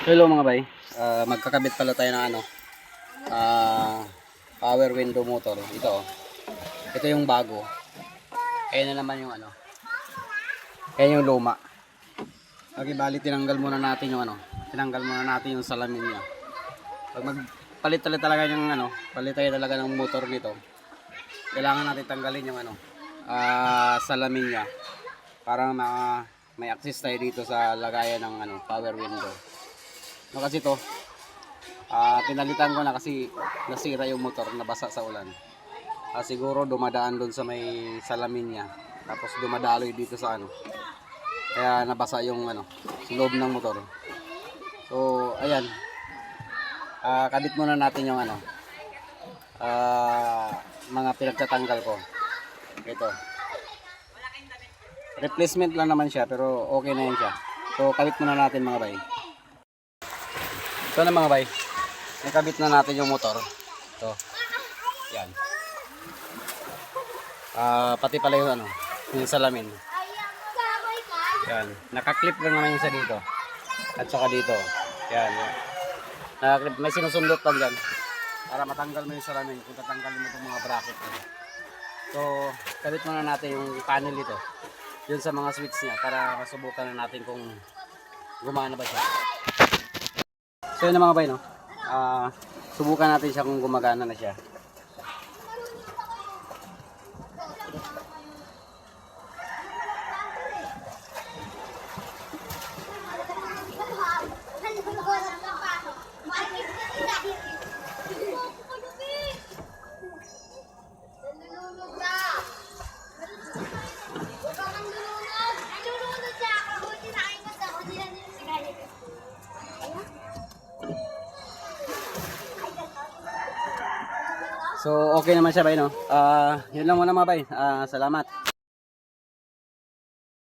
Hello mga bay, magkakabit pala tayo ng power window motor. Ito yung bago. Ayan na naman yung ayan yung luma. Okay, bali tinanggal muna natin yung salamin niya. Pag magpalit talaga yung palit tayo talaga ng motor nito. Kailangan natin tanggalin yung salamin niya para may access tayo dito sa lagayan ng power window. Kasi to pinalitan ko na kasi nasira yung motor, nabasa sa ulan. Siguro dumadaan doon sa may salamin niya, tapos dumadaloy dito sa kaya nabasa yung sa loob ng motor. So ayan, kabit muna natin yung mga pinagtatanggal ko. Ito replacement lang naman siya, pero okay na yan siya. So kabit muna natin mga bay. Ito na mga bay, nakabit na natin yung motor. Ito, yan. Pati pala yung yung salamin. Yan, nakaklip lang naman yung sa dito. At saka dito, yan. Nakaklip, may sinusundot lang dyan para matanggal mo yung salamin kung tatanggalin mo itong mga bracket. So, kabit muna natin yung panel dito, yun sa mga switch niya, para masubukan na natin kung gumana ba siya. So yun na mga bay, subukan natin siya kung gumagana na siya. So okay naman siya bay, yun lang muna mga bay. Salamat.